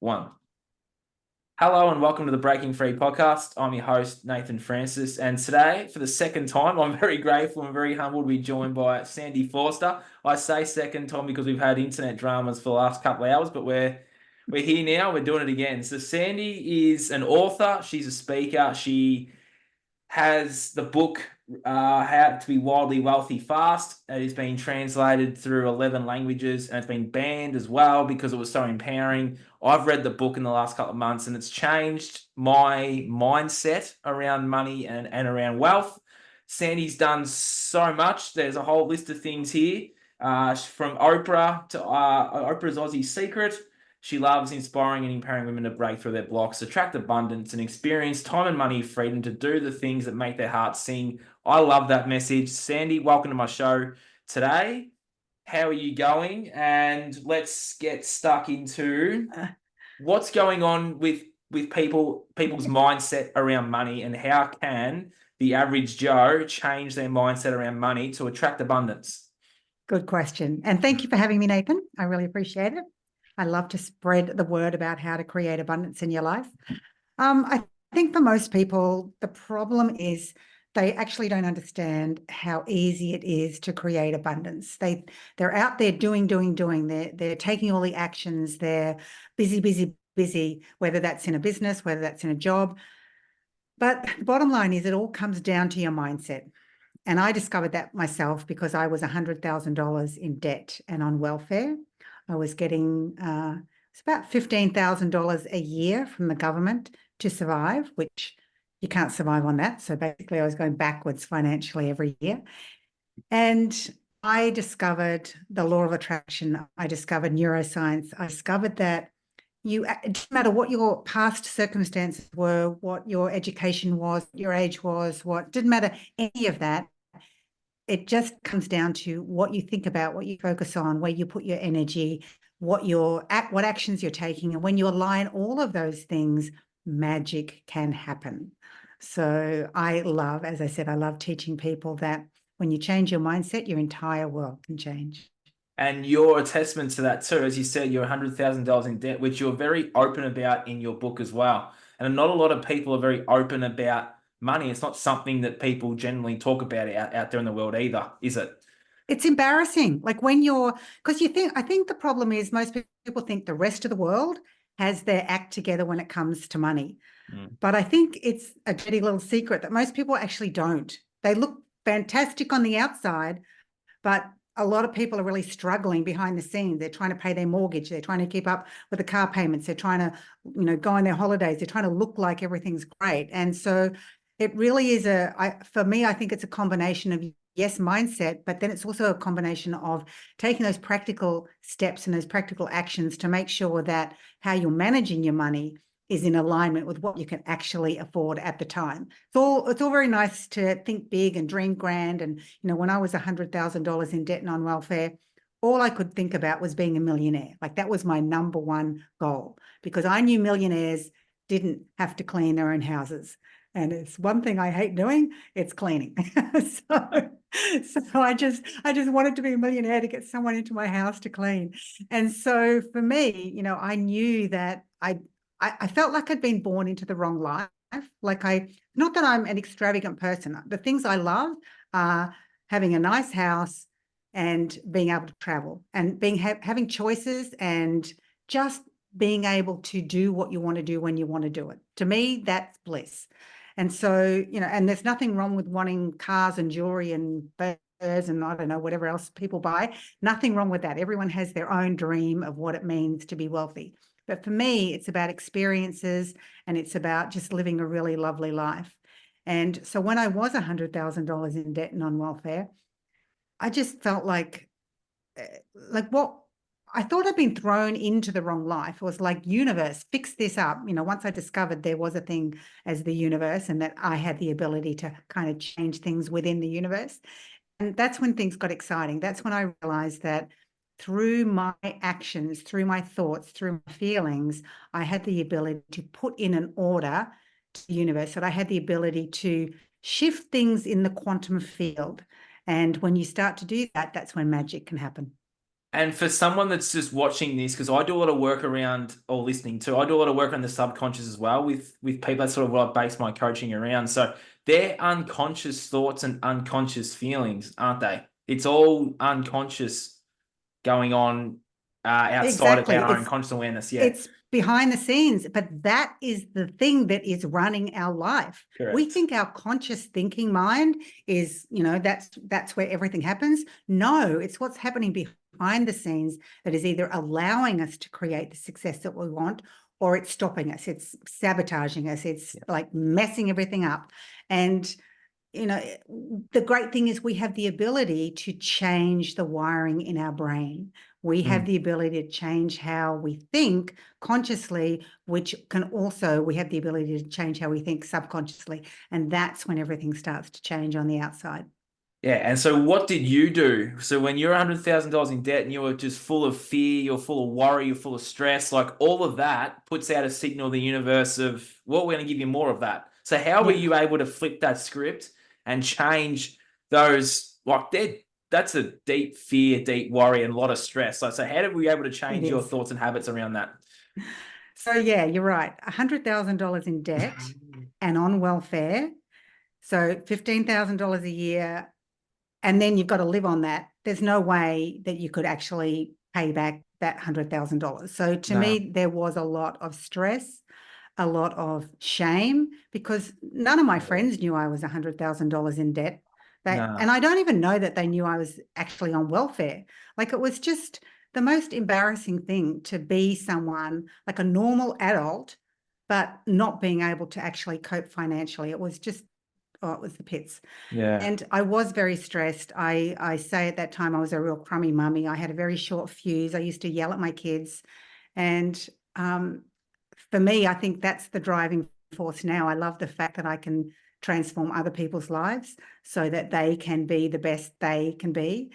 One. Hello and welcome to the Breaking Free podcast. I'm your host, Nathan Francis, and today, for the second time, I'm very grateful and very humbled to be joined by Sandy Forster. I say second time because we've had internet dramas for the last couple of hours, but we're here now. We're doing it again. So Sandy is an author. She's a speaker. She has the book How to Be Wildly Wealthy Fast. It has been translated through 11 languages and it's been banned as well because it was so empowering. I've read the book in the last couple of months and it's changed my mindset around money and around wealth. Sandy's done so much. There's a whole list of things here, from Oprah to Oprah's Aussie Secret. She loves inspiring and empowering women to break through their blocks, attract abundance, and experience time and money freedom to do the things that make their hearts sing. I love that message. Sandy, welcome to my show today. How are you going? And let's get stuck into what's going on with people's mindset around money and how can the average Joe change their mindset around money to attract abundance? Good question. And thank you for having me, Nathan. I really appreciate it. I love to spread the word about how to create abundance in your life. I think for most people, the problem is they actually don't understand how easy it is to create abundance. They're out there doing. They're taking all the actions. They're busy, whether that's in a business, whether that's in a job. But the bottom line is it all comes down to your mindset. And I discovered that myself because I was $100,000 in debt and on welfare. I was getting it's about $15,000 a year from the government to survive, which you can't survive on that. So basically I was going backwards financially every year. And I discovered the law of attraction. I discovered neuroscience. I discovered that it didn't matter what your past circumstances were, what your education was, your age was, didn't matter any of that. It just comes down to what you think about, what you focus on, where you put your energy, what actions you're taking. And when you align all of those things, magic can happen. So as I said, I love teaching people that when you change your mindset, your entire world can change. And you're a testament to that too. As you said, you're $100,000 in debt, which you're very open about in your book as well. And not a lot of people are very open about money. It's not something that people generally talk about out there in the world either, is it? It's embarrassing. Like because I think the problem is most people think the rest of the world has their act together when it comes to money. But I think it's a dirty little secret that most people actually don't. They look fantastic on the outside, but a lot of people are really struggling behind the scenes. They're trying to pay their mortgage. They're trying to keep up with the car payments. They're trying to, go on their holidays. They're trying to look like everything's great. And so it really is for me, I think it's a combination of, yes, mindset, but then it's also a combination of taking those practical steps and those practical actions to make sure that how you're managing your money is in alignment with what you can actually afford at the time. It's all very nice to think big and dream grand. And, when I was $100,000 in debt and on welfare, all I could think about was being a millionaire. Like that was my number one goal because I knew millionaires didn't have to clean their own houses. And it's one thing I hate doing, it's cleaning. So I just wanted to be a millionaire to get someone into my house to clean. And so for me, I knew that I felt like I'd been born into the wrong life. Not that I'm an extravagant person. The things I love are having a nice house and being able to travel and having choices and just being able to do what you want to do when you want to do it. To me, that's bliss. And so, and there's nothing wrong with wanting cars and jewelry and birds and I don't know, whatever else people buy. Nothing wrong with that. Everyone has their own dream of what it means to be wealthy. But for me, it's about experiences and it's about just living a really lovely life. And so when I was $100,000 in debt and on welfare, I just felt like what I thought I'd been thrown into the wrong life. It was like, universe, fix this up. Once I discovered there was a thing as the universe and that I had the ability to kind of change things within the universe. And that's when things got exciting. That's when I realized that through my actions, through my thoughts, through my feelings, I had the ability to put in an order to the universe, that I had the ability to shift things in the quantum field. And when you start to do that, that's when magic can happen. And for someone that's just watching this, because I do a lot of work around, or listening to, I do a lot of work on the subconscious as well with people. That's sort of what I base my coaching around. So they're unconscious thoughts and unconscious feelings, aren't they? It's all unconscious going on outside of Exactly. our own conscious awareness. Yeah, It's behind the scenes, but that is the thing that is running our life. We correct. think our conscious thinking mind is, that's where everything happens. No, it's what's happening behind the scenes that is either allowing us to create the success that we want, or it's stopping us. It's sabotaging us. It's like messing everything up. And the great thing is we have the ability to change the wiring in our brain. We have the ability to change how we think consciously, which can also, we have the ability to change how we think subconsciously. And that's when everything starts to change on the outside. Yeah, and so what did you do? So when you're $100,000 in debt and you're just full of fear, you're full of worry, you're full of stress, like all of that puts out a signal to the universe of, well, we're going to give you more of that. So how were Yeah, you able to flip that script and change those, like that's a deep fear, deep worry, and a lot of stress. So how did we able to it change your is. thoughts and habits around that? So yeah, you're right. $100,000 in debt and on welfare. So $15,000 a year, and then you've got to live on that. There's no way that you could actually pay back that $100,000. So to No. me, there was a lot of stress, a lot of shame, because none of my friends knew I was $100,000 in debt. No. And I don't even know that they knew I was actually on welfare. Like, it was just the most embarrassing thing to be someone like a normal adult, but not being able to actually cope financially. It was just, oh, it was the pits. Yeah. And I was very stressed. I say at that time I was a real crummy mummy. I had a very short fuse. I used to yell at my kids. And for me, I think that's the driving force now. I love the fact that I can transform other people's lives so that they can be the best they can be,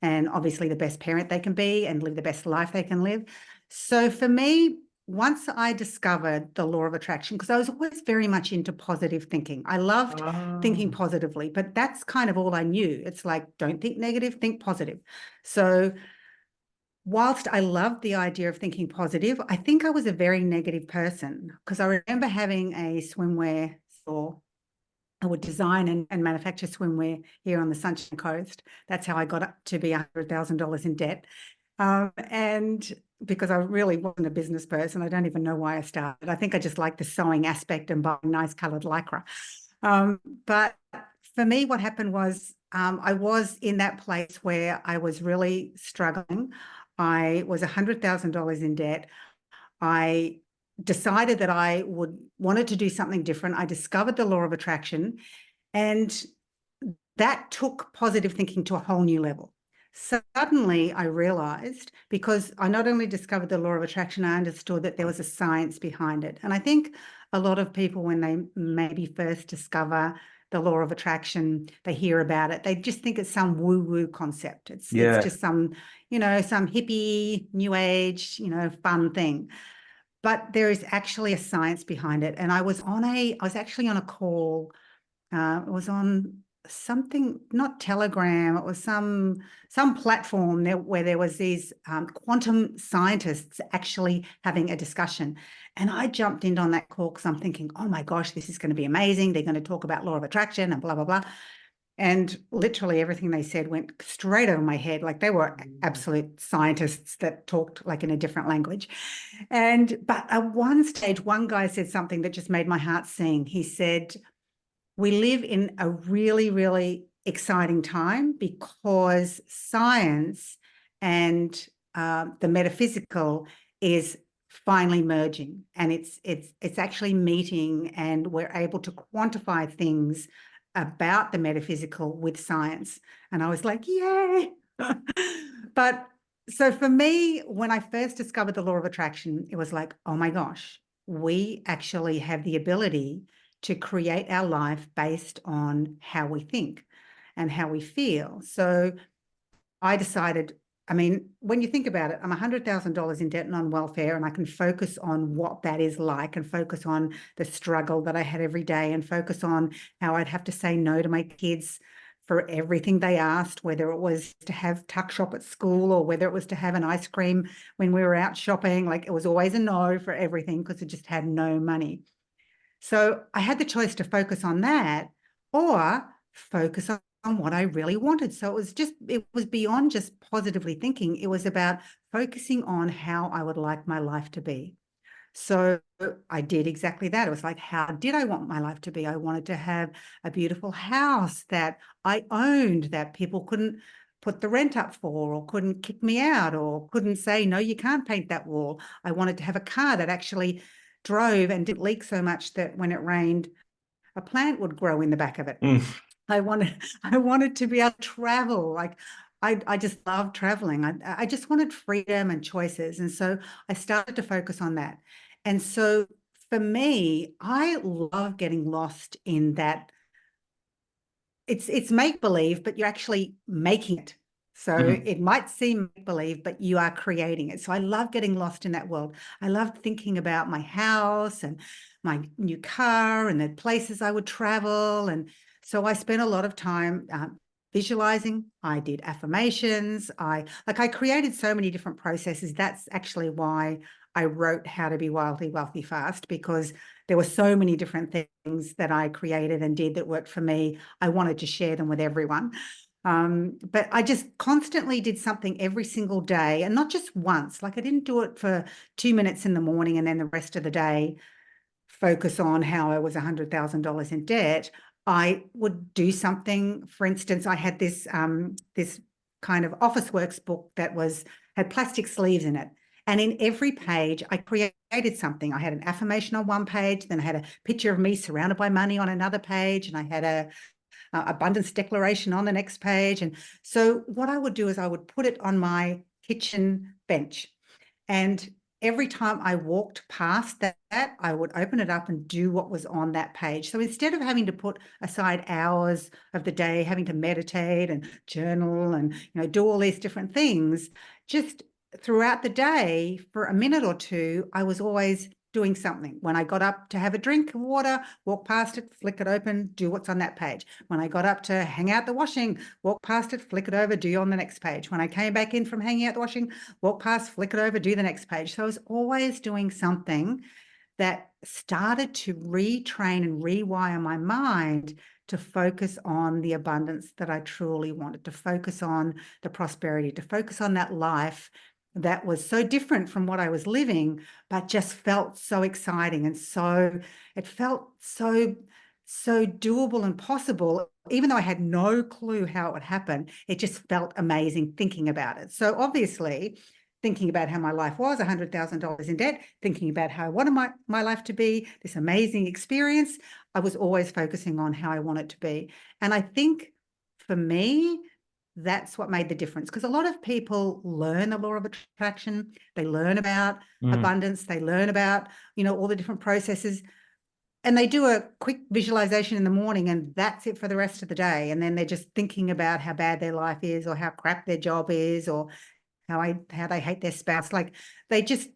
and obviously the best parent they can be, and live the best life they can live. So for me, once I discovered the law of attraction, because I was always very much into positive thinking. I loved thinking positively, but that's kind of all I knew. It's like, don't think negative, think positive. So whilst I loved the idea of thinking positive, I think I was a very negative person, because I remember having a swimwear store. I would design and manufacture swimwear here on the Sunshine Coast. That's how I got up to be $100,000 in debt. And because I really wasn't a business person, I don't even know why I started. I think I just liked the sewing aspect and buying nice colored lycra. But for me, what happened was I was in that place where I was really struggling. I was $100,000 in debt. I decided that I wanted to do something different. I discovered the law of attraction, and that took positive thinking to a whole new level. Suddenly I realized, because I not only discovered the law of attraction, I understood that there was a science behind it. And I think a lot of people, when they maybe first discover the law of attraction, they hear about it, they just think it's some woo-woo concept. It's just some, some hippie, new age, fun thing. But there is actually a science behind it. And I was actually on a call. It was on something, not Telegram. It was some platform where there was these quantum scientists actually having a discussion. And I jumped in on that call because I'm thinking, oh my gosh, this is going to be amazing. They're going to talk about law of attraction and blah, blah, blah. And literally everything they said went straight over my head. Like, they were absolute scientists that talked like in a different language. But at one stage, one guy said something that just made my heart sing. He said, we live in a really, really exciting time, because science and the metaphysical is finally merging, and it's actually meeting, and we're able to quantify things about the metaphysical with science. And I was like, yay. But so for me, when I first discovered the law of attraction, it was like, oh my gosh, we actually have the ability to create our life based on how we think and how we feel. So I decided, I mean, when you think about it, I'm $100,000 in debt and on welfare, and I can focus on what that is like, and focus on the struggle that I had every day, and focus on how I'd have to say no to my kids for everything they asked, whether it was to have tuck shop at school or whether it was to have an ice cream when we were out shopping. Like, it was always a no for everything because it just had no money. So I had the choice to focus on that or focus on what I really wanted. So it was beyond just positively thinking. It was about focusing on how I would like my life to be. So I did exactly that. It was like, how did I want my life to be? I wanted to have a beautiful house that I owned, that people couldn't put the rent up for, or couldn't kick me out, or couldn't say, no, you can't paint that wall. I wanted to have a car that actually drove and didn't leak so much that when it rained, a plant would grow in the back of it. I wanted to be able to travel. Like, I just love traveling. I just wanted freedom and choices. And so I started to focus on that. And so for me, I love getting lost in that. It's make-believe, but you're actually making it. So it might seem make-believe, but you are creating it. So I love getting lost in that world. I love thinking about my house and my new car and the places I would travel. And so I spent a lot of time visualizing. I did affirmations. I created so many different processes. That's actually why I wrote How to Be Wildly Wealthy Fast, because there were so many different things that I created and did that worked for me. I wanted to share them with everyone. But I just constantly did something every single day, and not just once. Like, I didn't do it for 2 minutes in the morning and then the rest of the day focus on how I was $100,000 in debt. I would do something. For instance, I had this kind of office works book that had plastic sleeves in it. And in every page, I created something. I had an affirmation on one page, then I had a picture of me surrounded by money on another page, and I had a abundance declaration on the next page. And so what I would do is I would put it on my kitchen bench. And every time I walked past that, I would open it up and do what was on that page. So instead of having to put aside hours of the day, having to meditate and journal and, do all these different things, just throughout the day for a minute or two, I was always doing something. When I got up to have a drink of water, walk past it, flick it open, do what's on that page. When I got up to hang out the washing, walk past it, flick it over, do on the next page. When I came back in from hanging out the washing, walk past, flick it over, do the next page. So I was always doing something that started to retrain and rewire my mind to focus on the abundance that I truly wanted, to focus on the prosperity, to focus on that life that was so different from what I was living, but just felt so exciting. And so it felt so doable and possible, even though I had no clue how it would happen. It just felt amazing thinking about it. So obviously, thinking about how my life was, $100,000 in debt, thinking about how I wanted my life to be, this amazing experience, I was always focusing on how I want it to be. And I think for me, that's what made the difference, because a lot of people learn the law of attraction. They learn about abundance. They learn about, all the different processes, and they do a quick visualization in the morning, and that's it for the rest of the day. And then they're just thinking about how bad their life is, or how crap their job is, or how they hate their spouse. Like, they just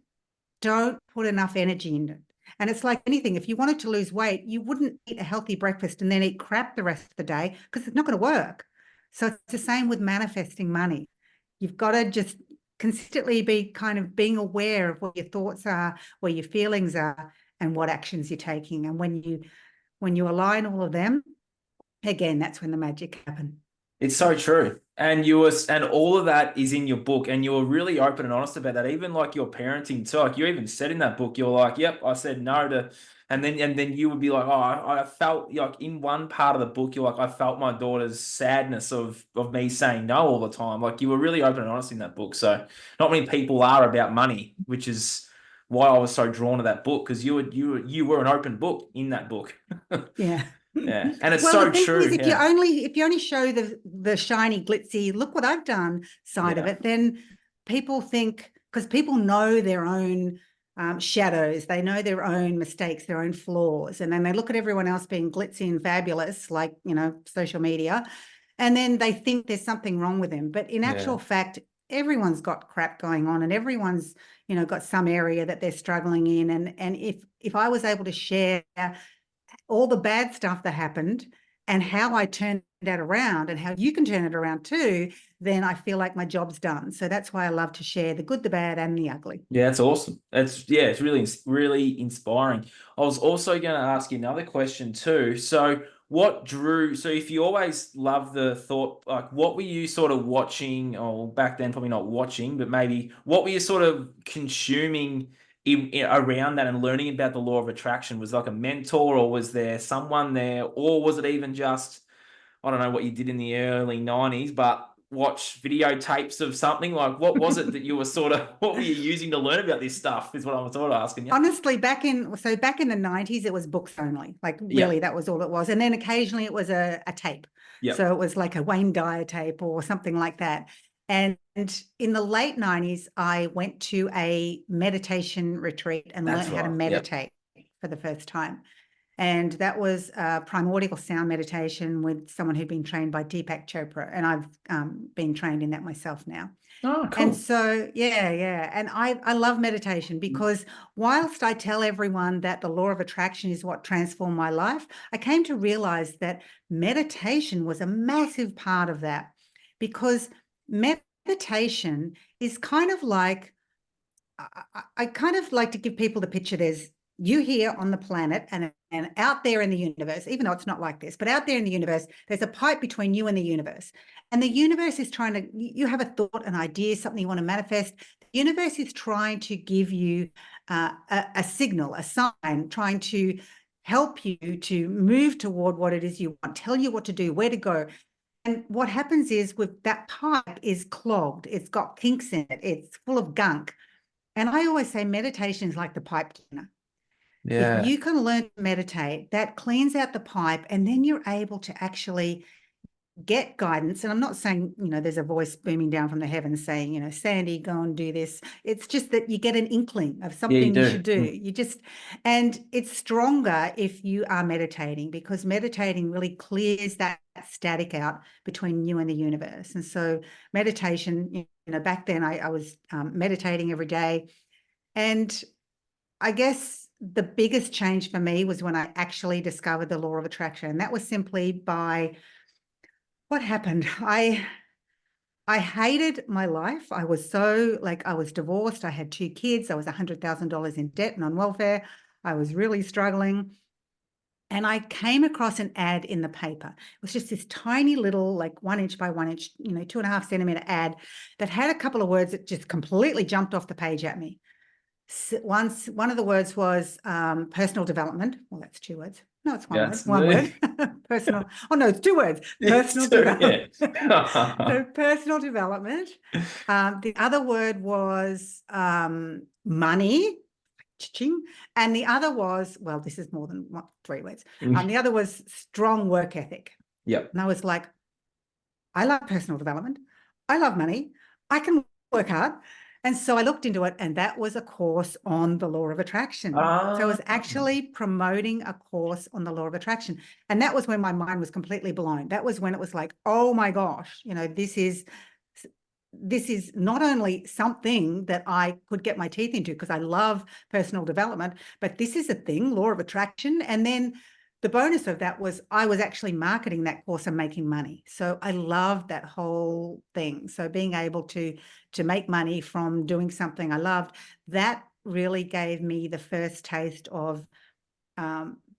don't put enough energy in it. And it's like anything. If you wanted to lose weight, you wouldn't eat a healthy breakfast and then eat crap the rest of the day, because it's not going to work. So it's the same with manifesting money. You've got to just consistently be kind of being aware of what your thoughts are, where your feelings are, and what actions you're taking. And when you align all of them, again, that's when the magic happens. It's so true. And and all of that is in your book, and you were really open and honest about that. Even like your parenting too. Like, you even said in that book, you're like, yep, I said no to, and then you would be like, oh, I felt like in one part of the book, you're like, I felt my daughter's sadness of me saying no all the time. Like, you were really open and honest in that book. So not many people are about money, which is why I was so drawn to that book, because you were an open book in that book. Yeah. Yeah. And it's Well, so the thing true. is, if Yeah. you only show the shiny, glitzy, look what I've done side of Yeah. it, then people think, because people know their own shadows, they know their own mistakes, their own flaws, and then they look at everyone else being glitzy and fabulous, like, social media, and then they think there's something wrong with them. But in actual fact, everyone's got crap going on, and everyone's, got some area that they're struggling in. And if I was able to share all the bad stuff that happened, and how I turn that around and how you can turn it around too, then I feel like my job's done. So that's why I love to share the good, the bad, and the ugly. Yeah, that's awesome. It's really inspiring. I was also going to ask you another question too. So if you always love the thought, like what were you sort of watching, or back then probably not watching, but maybe what were you sort of consuming around that and learning about the law of attraction? Was it like a mentor, or was there someone there, or was it even just, I don't know what you did in the early 90s, but watch videotapes of something? Like, what was it that you were what were you using to learn about this stuff, is what I'm sort of asking you. Honestly, back in the 90s, it was books only. Like Yeah. really, that was all it was. And then occasionally it was a tape. Yep. So it was like a Wayne Dyer tape or something like that. And in the late 90s, I went to a meditation retreat and That's learned how to right. Yep. meditate for the first time. And that was primordial sound meditation with someone who'd been trained by Deepak Chopra. And I've been trained in that myself now. Oh, And cool. so, yeah. And I love meditation because whilst I tell everyone that the law of attraction is what transformed my life, I came to realize that meditation was a massive part of that, because meditation is kind of like, I kind of like to give people the picture. There's you here on the planet and out there in the universe, even though it's not like this, but out there in the universe, there's a pipe between you and the universe. And the universe is trying to, you have a thought, an idea, something you want to manifest. The universe is trying to give you a signal, a sign, trying to help you to move toward what it is you want, tell you what to do, where to go. And what happens is with that pipe is clogged. It's got kinks in it. It's full of gunk. And I always say meditation is like the pipe cleaner. If Yeah. you can learn to meditate, that cleans out the pipe, and then you're able to actually get guidance. And I'm not saying, there's a voice booming down from the heavens saying, Sandy, go and do this. It's just that you get an inkling of Yeah, you something you do. should do. And it's stronger if you are meditating, because meditating really clears that static out between you and the universe. And so meditation, back then I was meditating every day. And I guess the biggest change for me was when I actually discovered the law of attraction. And that was simply by what happened. I hated my life. I was I was divorced. I had 2 kids. I was $100,000 in debt and on welfare. I was really struggling. And I came across an ad in the paper. It was just this tiny little, like 1 inch by 1 inch, 2.5 centimeter ad that had a couple of words that just completely jumped off the page at me. One of the words was personal development. Well, that's 2 words. No, it's 1 word. Yes. 1 word. Personal. Oh no, it's 2 words. Personal development. Yeah. So personal development. The other word was money. Ching. And the other was, well, this is more than 3 words. The other was strong work ethic. Yep. And I was like, I love personal development. I love money. I can work hard. And so I looked into it, and that was a course on the law of attraction. So I was actually promoting a course on the law of attraction. And that was when my mind was completely blown. That was when it was like, oh my gosh, this is not only something that I could get my teeth into, because I love personal development, but this is a thing, law of attraction. And then the bonus of that was I was actually marketing that course and making money. So I loved that whole thing. So being able to make money from doing something I loved, that really gave me the first taste of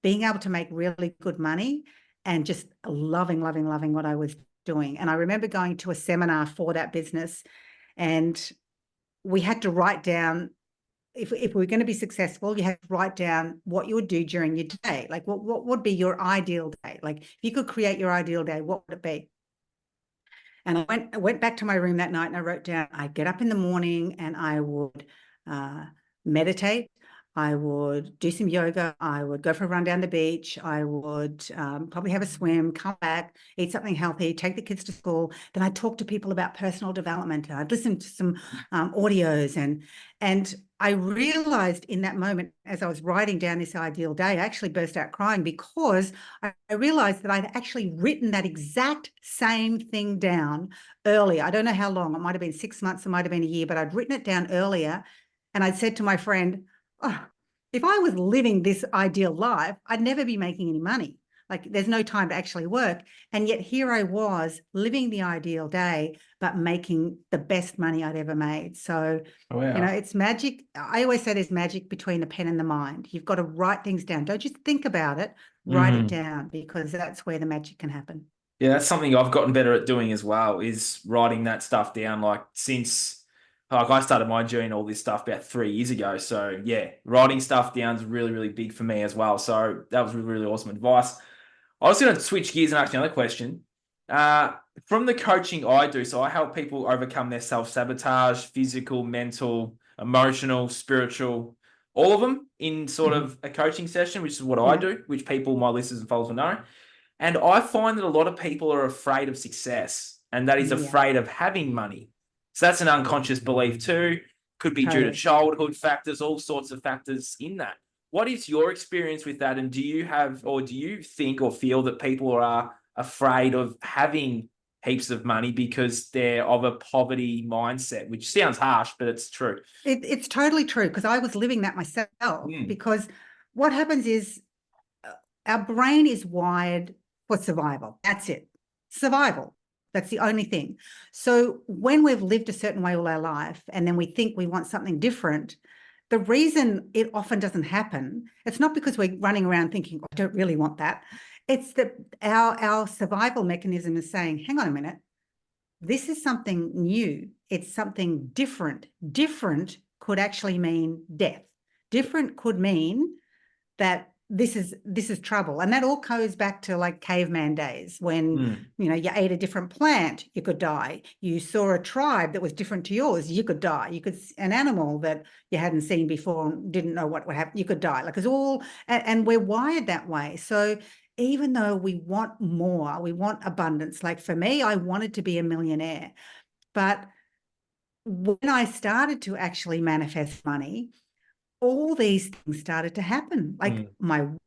being able to make really good money and just loving what I was doing. And I remember going to a seminar for that business, and we had to write down, if we were going to be successful, you had to write down what you would do during your day. Like what would be your ideal day? Like if you could create your ideal day, what would it be? And I went back to my room that night and I wrote down, I get up in the morning and I would meditate. I would do some yoga. I would go for a run down the beach. I would probably have a swim, come back, eat something healthy, take the kids to school. Then I'd talk to people about personal development. I'd listen to some audios. And I realized in that moment, as I was writing down this ideal day, I actually burst out crying, because I realized that I'd actually written that exact same thing down earlier. I don't know how long. It might have been 6 months. It might have been a year, but I'd written it down earlier. And I'd said to my friend, oh, if I was living this ideal life, I'd never be making any money. Like there's no time to actually work. And yet here I was living the ideal day, but making the best money I'd ever made. So, Wow. it's magic. I always say there's magic between the pen and the mind. You've got to write things down. Don't just think about it, write it down, because that's where the magic can happen. Yeah, that's something I've gotten better at doing as well, is writing that stuff down. Like since I started my journey and all this stuff about 3 years ago. So yeah, writing stuff down is really, really big for me as well. So that was really, really awesome advice. I was going to switch gears and ask you another question. From the coaching I do, so I help people overcome their self-sabotage, physical, mental, emotional, spiritual, all of them in sort of a coaching session, which is what I do, which people, my listeners and followers will know. And I find that a lot of people are afraid of success, and that is afraid of having money. So that's an unconscious belief too. Could be due to childhood factors, all sorts of factors in that. What is your experience with that? And do you have, or do you think or feel that people are afraid of having heaps of money because they're of a poverty mindset, which sounds harsh, but it's true. It's totally true, because I was living that myself. Because what happens is our brain is wired for survival. That's it. Survival. That's the only thing. So when we've lived a certain way all our life and then we think we want something different, the reason it often doesn't happen, it's not because we're running around thinking, I don't really want that. It's that our survival mechanism is saying, hang on a minute, this is something new. It's something different. Different could actually mean death. Different could mean that this is trouble. And that all goes back to like caveman days when, you ate a different plant, you could die. You saw a tribe that was different to yours, you could die. You could, an animal that you hadn't seen before and didn't know what would happen, you could die. Like it's all, and we're wired that way. So even though we want more, we want abundance. Like for me, I wanted to be a millionaire. But when I started to actually manifest money, all these things started to happen. Like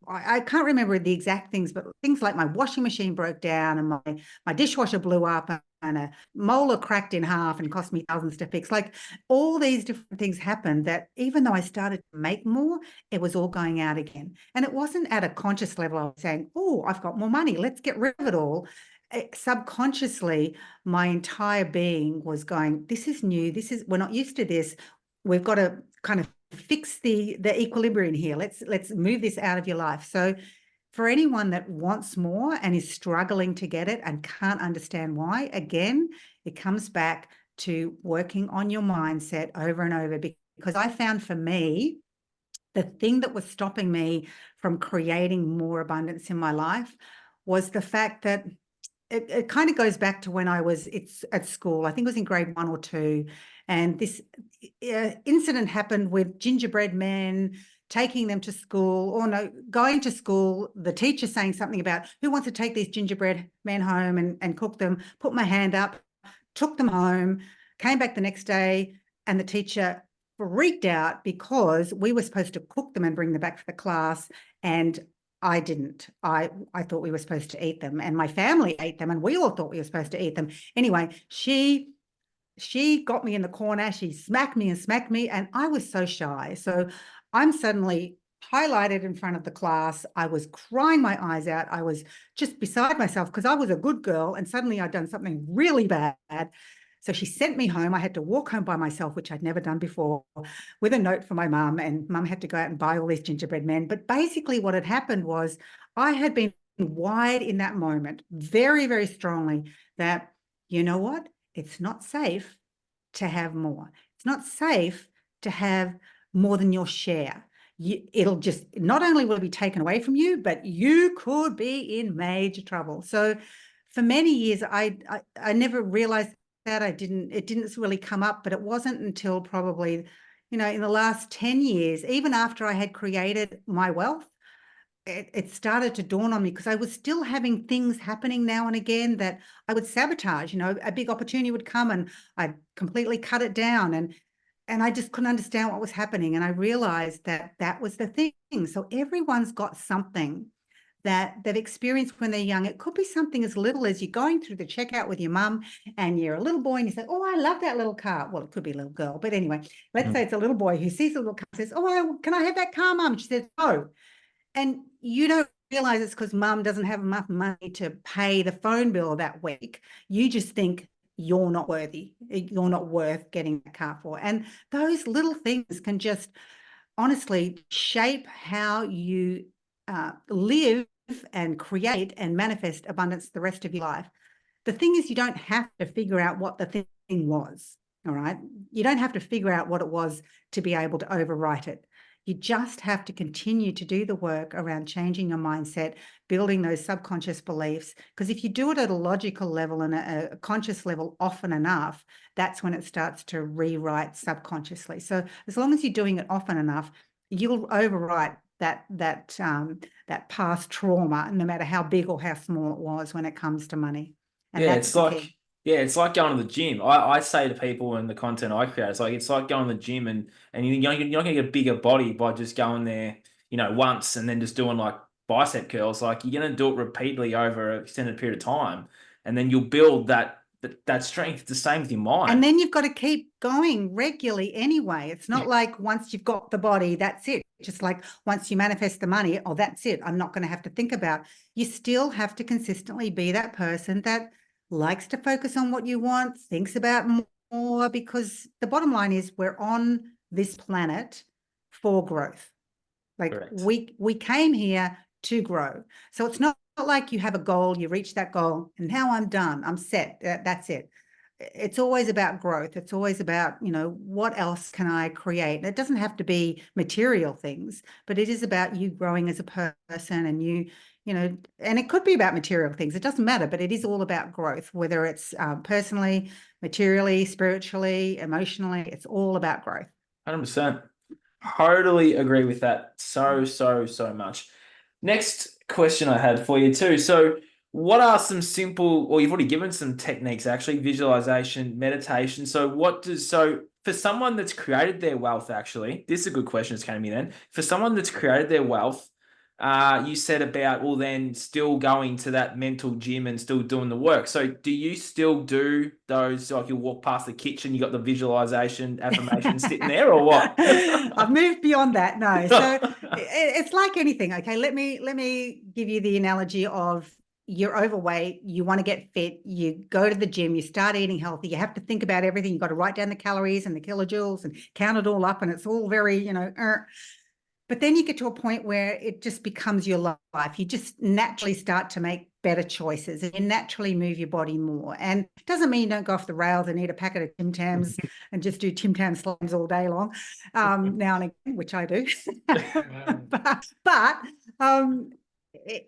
I can't remember the exact things, but things like my washing machine broke down and my dishwasher blew up and a molar cracked in half and cost me thousands to fix. Like all these different things happened that even though I started to make more, it was all going out again. And it wasn't at a conscious level. I was saying, oh, I've got more money. Let's get rid of it all. Subconsciously, my entire being was going, this is new. We're not used to this. We've got to kind of fix the equilibrium here. Let's move this out of your life. So for anyone that wants more and is struggling to get it and can't understand why, again, it comes back to working on your mindset over and over. Because I found for me, the thing that was stopping me from creating more abundance in my life was the fact that it kind of goes back to when I was at school. I think it was in grade 1 or 2. And this incident happened with gingerbread men, taking them to school, or no, going to school, the teacher saying something about who wants to take these gingerbread men home and cook them, put my hand up, took them home, came back the next day, and the teacher freaked out because we were supposed to cook them and bring them back for the class, and I didn't. I thought we were supposed to eat them, and my family ate them, and we all thought we were supposed to eat them. Anyway, she got me in the corner. She smacked me, and I was so shy. So I'm suddenly highlighted in front of the class. I was crying my eyes out. I was just beside myself because I was a good girl, and suddenly I'd done something really bad. So she sent me home. I had to walk home by myself, which I'd never done before, with a note for my mum, and mum had to go out and buy all these gingerbread men. But basically what had happened was I had been wired in that moment very, very strongly that, you know what? It's not safe to have more. It's not safe to have more than your share. It'll just, not only will it be taken away from you, but you could be in major trouble. So for many years, I never realized that. it didn't really come up, but it wasn't until probably, in the last 10 years, even after I had created my wealth, it started to dawn on me, because I was still having things happening now and again that I would sabotage. A big opportunity would come and I'd completely cut it down, and I just couldn't understand what was happening. And I realized that was the thing. So everyone's got something that they've experienced when they're young. It could be something as little as you're going through the checkout with your mum and you're a little boy and you say, oh, I love that little car. Well, it could be a little girl, but anyway, let's say it's a little boy who sees a little car and says, oh, can I have that car, mum? She says, no. And you don't realize it's because mum doesn't have enough money to pay the phone bill that week. You just think you're not worthy. You're not worth getting a car for. And those little things can just honestly shape how you live and create and manifest abundance the rest of your life. The thing is, you don't have to figure out what the thing was. All right. You don't have to figure out what it was to be able to overwrite it. You just have to continue to do the work around changing your mindset, building those subconscious beliefs. Because if you do it at a logical level and a conscious level often enough, that's when it starts to rewrite subconsciously. So as long as you're doing it often enough, you'll overwrite that past trauma, no matter how big or how small it was when it comes to money. And Yeah, that's it's the like key. yeah, it's like going to the gym. I say to people in the content I create, it's like going to the gym and you're not gonna get a bigger body by just going there, once and then just doing like bicep curls. Like you're gonna do it repeatedly over an extended period of time, and then you'll build that strength. It's the same with your And mind. then you've got to keep going regularly anyway. It's not like once you've got the body, that's it. Just like once you manifest the money, oh, that's it. I'm not going to have to think about. You still have to consistently be that person that likes to focus on what you want, thinks about more, because the bottom line is we're on this planet for growth. Like Correct. we came here to grow. So it's not like you have a goal, you reach that goal, and now I'm done. I'm set. That's it. It's always about growth. It's always about, what else can I create? It doesn't have to be material things, but it is about you growing as a person and and it could be about material things. It doesn't matter, but it is all about growth, whether it's personally, materially, spiritually, emotionally. It's all about growth. 100%. Totally agree with that so much. Next question I had for you too. So, what are some simple, or you've already given some techniques actually, visualization, meditation. So for someone that's created their wealth, actually, this is a good question that's came to me then. For someone that's created their wealth, you said about, well, then still going to that mental gym and still doing the work. So do you still do those, like you walk past the kitchen, you got the visualization affirmation sitting there or what? I've moved beyond that. No. So it's like anything. Okay. Let me give you the analogy of you're overweight, you want to get fit, you go to the gym, you start eating healthy, you have to think about everything. You've got to write down the calories and the kilojoules and count it all up. And it's all very, but then you get to a point where it just becomes your life. You just naturally start to make better choices and you naturally move your body more. And it doesn't mean you don't go off the rails and eat a packet of Tim Tams and just do Tim Tam slams all day long, now and again, which I do. but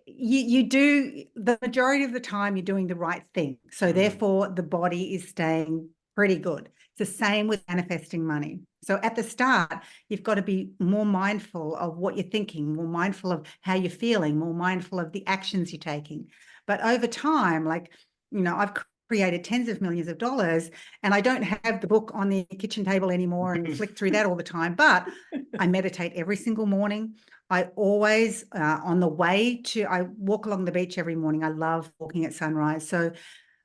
you do, the majority of the time you're doing the right thing. So therefore the body is staying pretty good. It's the same with manifesting money. So at the start, you've got to be more mindful of what you're thinking, more mindful of how you're feeling, more mindful of the actions you're taking. But over time, I've created tens of millions of dollars and I don't have the book on the kitchen table anymore and flick through that all the time, but I meditate every single morning. I always, on the way I walk along the beach every morning. I love walking at sunrise. So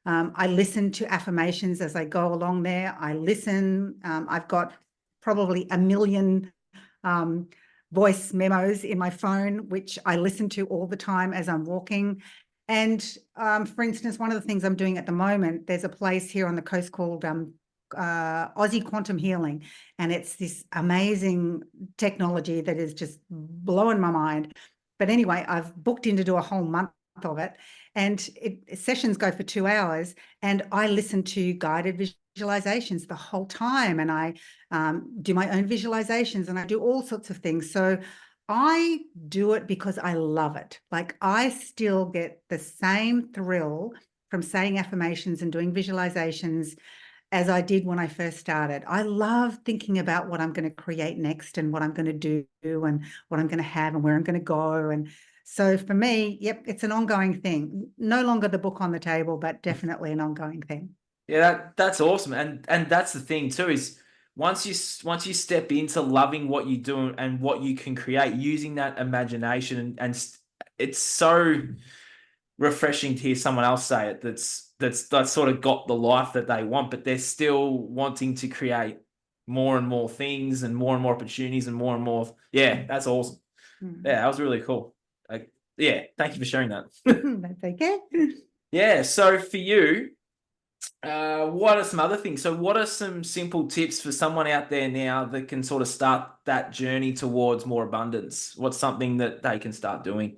I listen to affirmations as I go along there. I listen. I've got probably a million voice memos in my phone, which I listen to all the time as I'm walking. And for instance, one of the things I'm doing at the moment, there's a place here on the coast called Aussie Quantum Healing. And it's this amazing technology that is just blowing my mind. But anyway, I've booked in to do a whole month of it. And sessions go for 2 hours. And I listen to guided visualizations the whole time. And I do my own visualizations and I do all sorts of things. So I do it because I love it. Like I still get the same thrill from saying affirmations and doing visualizations as I did when I first started. I love thinking about what I'm going to create next and what I'm going to do and what I'm going to have and where I'm going to go. And so for me, yep, it's an ongoing thing. No longer the book on the table, but definitely an ongoing thing. Yeah, that's awesome. And that's the thing too, is once you step into loving what you do and what you can create using that imagination and it's so refreshing to hear someone else say it that's sort of got the life that they want, but they're still wanting to create more and more things and more opportunities and more. Yeah, that's awesome. Yeah, that was really cool. Yeah, thank you for sharing that. That's okay. Yeah, so for you, what are some other things? So, what are some simple tips for someone out there now that can sort of start that journey towards more abundance? What's something that they can start doing?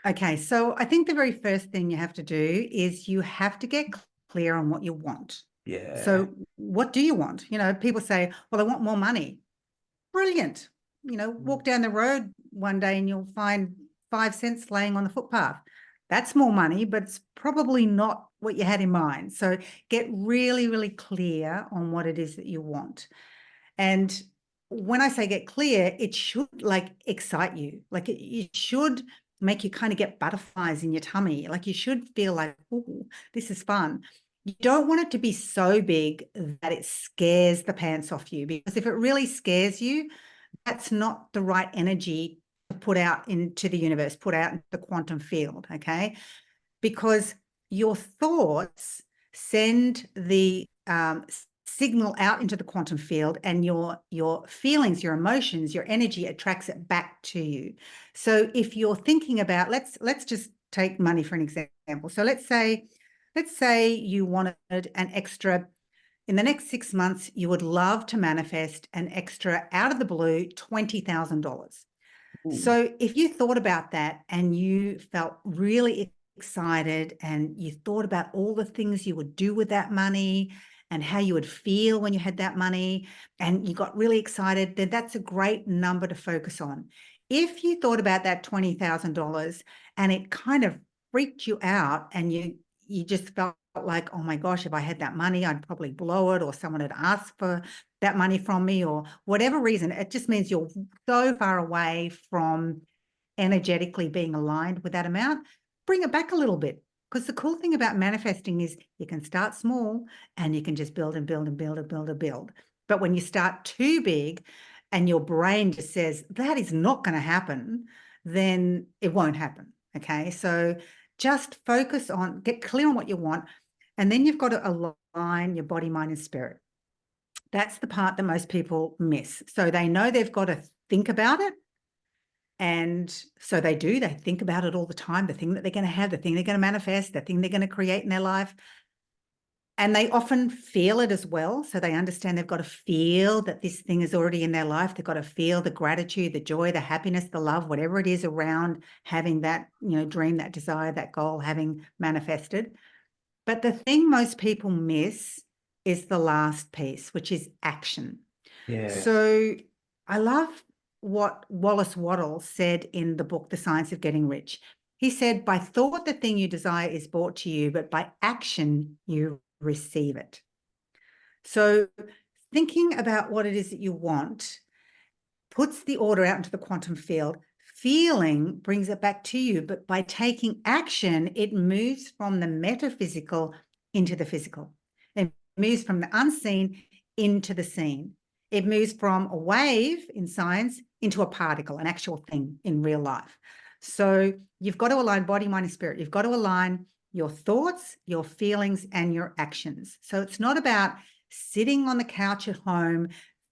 Okay, so I think the very first thing you have to do is you have to get clear on what you want. Yeah. So what do you want? You know, people say, well, I want more money. Brilliant. You know, walk down the road one day and you'll find 5 cents laying on the footpath. That's more money, but it's probably not what you had in mind. So get really, really clear on what it is that you want. And when I say get clear, it should like excite you. Like it should make you kind of get butterflies in your tummy. Like you should feel like, oh, this is fun. You don't want it to be so big that it scares the pants off you, because if it really scares you, that's not the right energy to put out into the universe, put out into the quantum field, okay? Because your thoughts send the signal out into the quantum field, and your feelings, your emotions, your energy attracts it back to you. So if you're thinking about, let's just take money for an example. So let's say you wanted an extra, in the next 6 months, you would love to manifest an extra out of the blue $20,000. Ooh. So if you thought about that and you felt really excited and you thought about all the things you would do with that money and how you would feel when you had that money, and you got really excited, then that's a great number to focus on. If you thought about that $20,000 and it kind of freaked you out and you just felt like, oh my gosh, if I had that money, I'd probably blow it, or someone had asked for that money from me, or whatever reason, it just means you're so far away from energetically being aligned with that amount. Bring it back a little bit. Because the cool thing about manifesting is you can start small and you can just build and build and build and build and build. But when you start too big and your brain just says that is not going to happen, then it won't happen. Okay. So just focus on, get clear on what you want. And then you've got to align your body, mind, and spirit. That's the part that most people miss. So they know they've got to think about it. And so they do, they think about it all the time, the thing that they're going to have, the thing they're going to manifest, the thing they're going to create in their life. And they often feel it as well. So they understand they've got to feel that this thing is already in their life. They've got to feel the gratitude, the joy, the happiness, the love, whatever it is around having that, you know, dream, that desire, that goal, having manifested. But the thing most people miss is the last piece, which is action. Yeah. So I love what Wallace Waddle said in the book, The Science of Getting Rich. He said, by thought, the thing you desire is brought to you, but by action, you receive it. So thinking about what it is that you want puts the order out into the quantum field. Feeling brings it back to you, but by taking action, it moves from the metaphysical into the physical. It moves from the unseen into the seen. It moves from a wave in science into a particle, an actual thing in real life. So you've got to align body, mind, and spirit. You've got to align your thoughts, your feelings, and your actions. So it's not about sitting on the couch at home,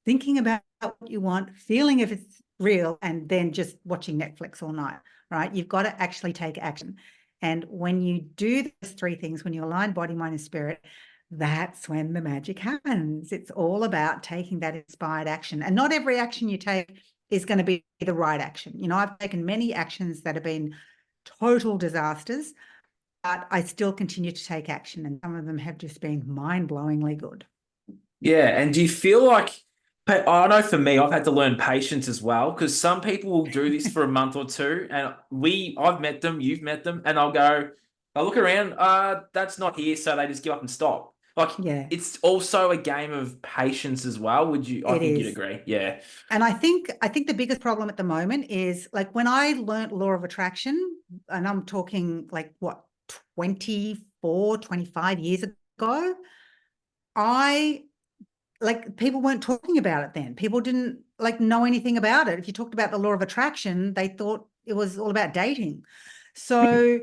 thinking about what you want, feeling if it's real, and then just watching Netflix all night, right? You've got to actually take action. And when you do those three things, when you align body, mind, and spirit, that's when the magic happens. It's all about taking that inspired action. And not every action you take is going to be the right action. You know, I've taken many actions that have been total disasters, but I still continue to take action. And some of them have just been mind-blowingly good. Yeah. And do you feel like, I know for me, I've had to learn patience as well, because some people will do this for a month or two, and I've met them, you've met them, and I'll look around, that's not here, so they just give up and stop. Like, Yeah, it's also a game of patience as well. I it think you'd is. agree. Yeah. And I think the biggest problem at the moment is like when I learned law of attraction, and I'm talking like what, 24, 25 years ago, I like people weren't talking about it then. People didn't like know anything about it. If you talked about the law of attraction, they thought it was all about dating. So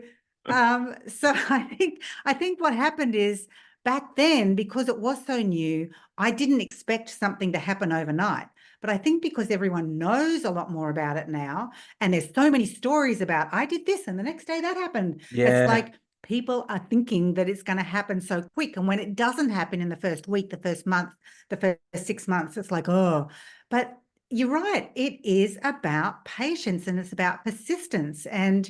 so I think what happened is back then, because it was so new, I didn't expect something to happen overnight. But I think because everyone knows a lot more about it now, and there's so many stories about, I did this and the next day that happened. It's like people are thinking that it's going to happen so quick. And when it doesn't happen in the first week, the first month, the first 6 months, it's like, oh, but you're right. It is about patience and it's about persistence. And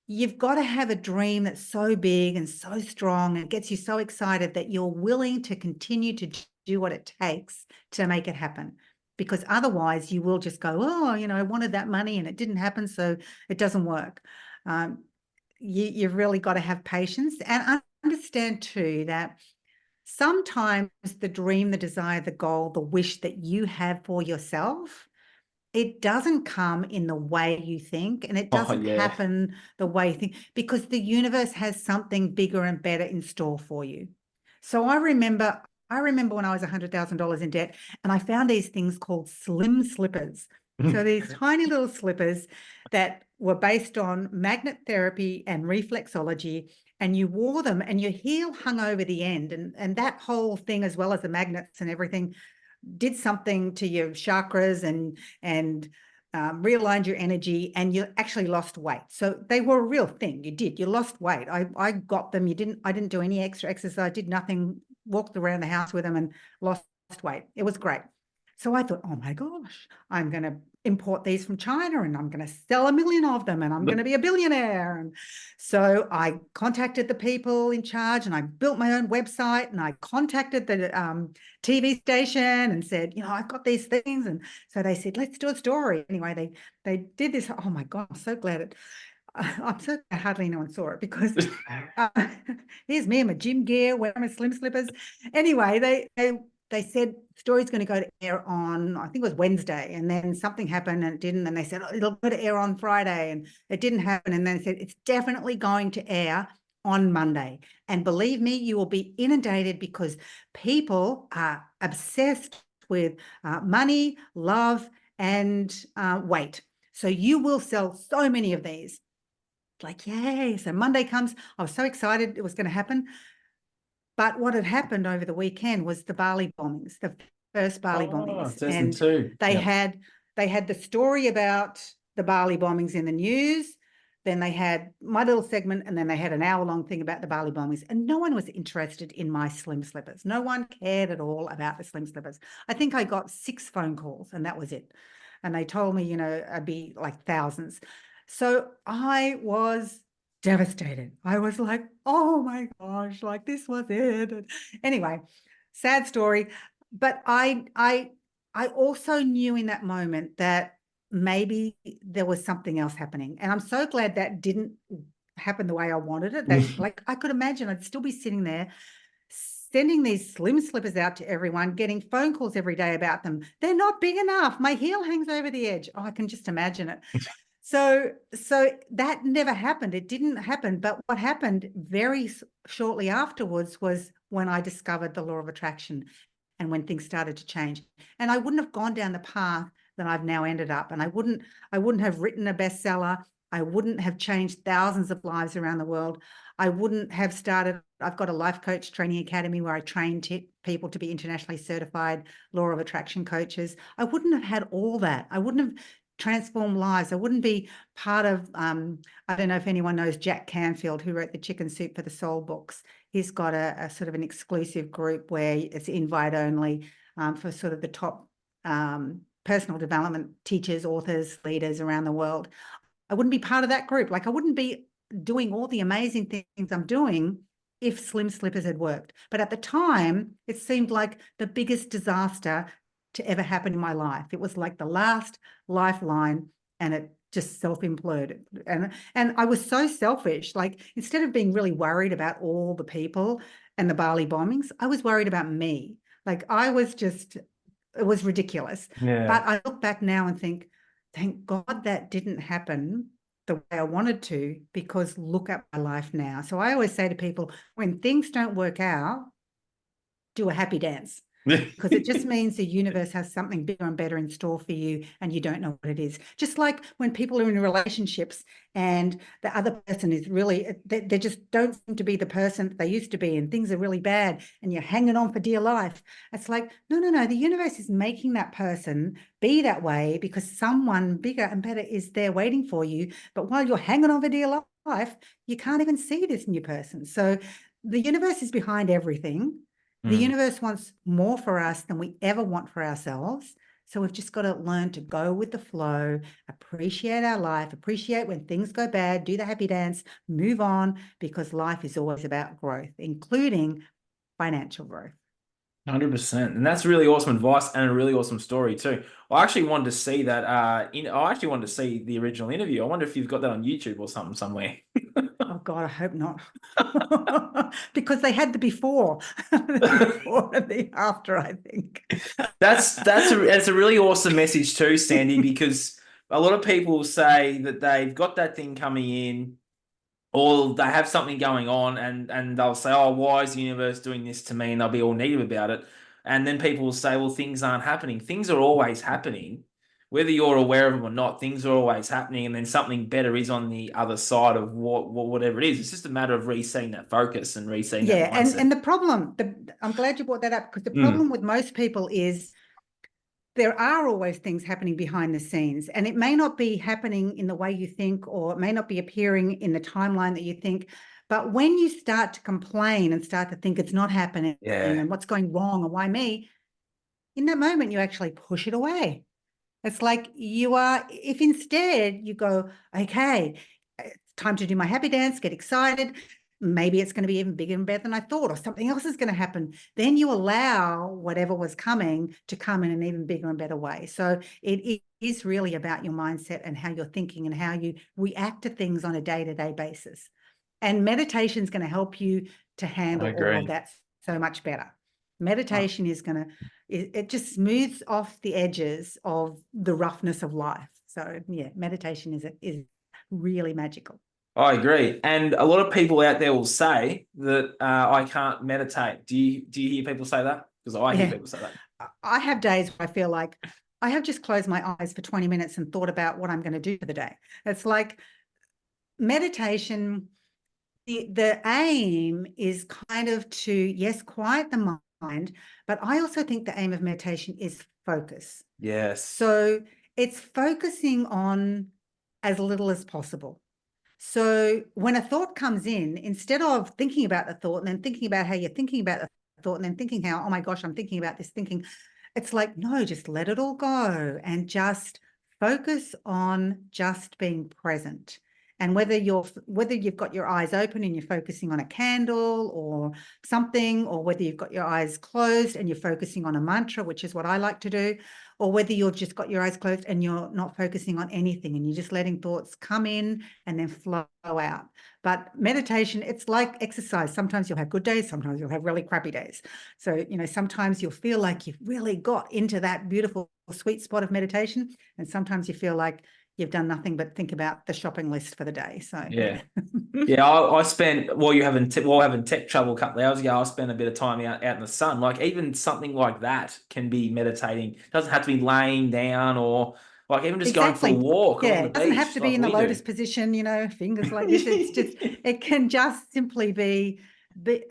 you've got to have a dream that's so big and so strong and gets you so excited that you're willing to continue to do what it takes to make it happen. Because otherwise you will just go, oh, I wanted that money and it didn't happen, so it doesn't work. You've really got to have patience and understand too that sometimes the dream, the desire, the goal, the wish that you have for yourself, it doesn't come in the way you think, and it doesn't happen the way you think, because the universe has something bigger and better in store for you. So I remember when I was $100,000 in debt, and I found these things called slim slippers. So these tiny little slippers that were based on magnet therapy and reflexology, and you wore them and your heel hung over the end, and that whole thing, as well as the magnets and everything, did something to your chakras and realigned your energy, and you actually lost weight. So they were a real thing. You lost weight. I got them. I didn't do any extra exercise, did nothing, walked around the house with them and lost weight. It was great. So I thought, oh my gosh, I'm going to import these from China and I'm going to sell 1 million of them and I'm going to be a billionaire. And so I contacted the people in charge and I built my own website and I contacted the TV station and said, I've got these things. And so they said, let's do a story. Anyway, they did this. Oh my God, I'm so glad I'm so glad hardly anyone saw it, because here's me in my gym gear wearing my slim slippers. Anyway, they said story's going to go to air on, I think it was Wednesday, and then something happened and it didn't, and they said, oh, it'll go to air on Friday, and it didn't happen, and then they said it's definitely going to air on Monday. And believe me, you will be inundated, because people are obsessed with money, love, and weight. So you will sell so many of these. Like, yay. So Monday comes. I was so excited it was going to happen. But what had happened over the weekend was the Bali bombings, the first Bali bombings. And they had the story about the Bali bombings in the news. Then they had my little segment, and then they had an hour-long thing about the Bali bombings. And no one was interested in my slim slippers. No one cared at all about the slim slippers. I think I got 6 phone calls, and that was it. And they told me, I'd be like thousands. So I was devastated. I was like, oh my gosh, like this was it. And anyway, sad story. But I also knew in that moment that maybe there was something else happening. And I'm so glad that didn't happen the way I wanted it. That, like, I could imagine I'd still be sitting there sending these slim slippers out to everyone, getting phone calls every day about them. They're not big enough. My heel hangs over the edge. Oh, I can just imagine it. So that never happened. It didn't happen. But what happened very shortly afterwards was when I discovered the law of attraction and when things started to change. And I wouldn't have gone down the path that I've now ended up. And I wouldn't have written a bestseller. I wouldn't have changed thousands of lives around the world. I wouldn't have started. I've got a life coach training academy where I train people to be internationally certified law of attraction coaches. I wouldn't have had all that. I wouldn't have transformed lives. I wouldn't be part of, I don't know if anyone knows Jack Canfield, who wrote the Chicken Soup for the Soul books. He's got a sort of an exclusive group where it's invite only for sort of the top personal development teachers, authors, leaders around the world. I wouldn't be part of that group. Like, I wouldn't be doing all the amazing things I'm doing if Slim Slippers had worked. But at the time, it seemed like the biggest disaster to ever happen in my life. It was like the last lifeline, and it just self-imploded. And I was so selfish. Like, instead of being really worried about all the people and the Bali bombings, I was worried about me. Like, it was ridiculous. Yeah. But I look back now and think, thank God that didn't happen the way I wanted to, because look at my life now. So I always say to people, when things don't work out, do a happy dance. because it just means the universe has something bigger and better in store for you and you don't know what it is. Just like when people are in relationships and the other person is really, they just don't seem to be the person that they used to be and things are really bad and you're hanging on for dear life. It's like, no, the universe is making that person be that way because someone bigger and better is there waiting for you. But while you're hanging on for dear life, you can't even see this new person. So the universe is behind everything. The universe wants more for us than we ever want for ourselves. So we've just got to learn to go with the flow, appreciate our life, appreciate when things go bad, do the happy dance, move on, because life is always about growth, including financial growth. 100%. And that's really awesome advice and a really awesome story too. I actually wanted to see that I actually wanted to see the original interview. I wonder if you've got that on YouTube or something somewhere. Oh God, I hope not. Because they had the before, the before and the after, I think. That's a really awesome message too, Sandy, because a lot of people say that they've got that thing coming in, or they have something going on, and they'll say, "Oh, why is the universe doing this to me?" And they'll be all negative about it. And then people will say, "Well, things aren't happening. Things are always happening, whether you're aware of them or not. Things are always happening, and then something better is on the other side of whatever it is. It's just a matter of resetting that focus and resetting that Yeah, mindset." and the problem, I'm glad you brought that up because the problem with most people is there are always things happening behind the scenes, and it may not be happening in the way you think, or it may not be appearing in the timeline that you think. But when you start to complain and start to think it's not happening Yeah. and what's going wrong and why me, in that moment, you actually push it away. It's like if instead you go, okay, it's time to do my happy dance, get excited. Maybe it's going to be even bigger and better than I thought, or something else is going to happen. Then you allow whatever was coming to come in an even bigger and better way. So it is really about your mindset and how you're thinking and how you react to things on a day-to-day basis. And meditation is going to help you to handle all of that so much better. Meditation is going to, it just smooths off the edges of the roughness of life. So yeah, meditation is really magical. I agree. And a lot of people out there will say that I can't meditate. Do you hear people say that? Because I hear people say that. I have days where I feel like I have just closed my eyes for 20 minutes and thought about what I'm going to do for the day. It's like meditation, the aim is kind of to, yes, quiet the mind, but I also think the aim of meditation is focus. Yes. So it's focusing on as little as possible. So when a thought comes in, instead of thinking about the thought and then thinking about how you're thinking about the thought and then thinking how, oh my gosh, I'm thinking about this thinking, it's like, no, just let it all go and just focus on just being present. And whether you've got your eyes open and you're focusing on a candle or something, or whether you've got your eyes closed and you're focusing on a mantra, which is what I like to do, or whether you've just got your eyes closed and you're not focusing on anything and you're just letting thoughts come in and then flow out. But meditation, it's like exercise. Sometimes you'll have good days, sometimes you'll have really crappy days. So, sometimes you'll feel like you've really got into that beautiful sweet spot of meditation, and sometimes you feel like you've done nothing but think about the shopping list for the day. So yeah. I spent while having tech trouble a couple of hours ago, I spent a bit of time out in the sun. Like even something like that can be meditating. It doesn't have to be laying down or like even just going for a walk along the it doesn't have beach to be like in the we lotus do. position, fingers like this. It's just it can just simply be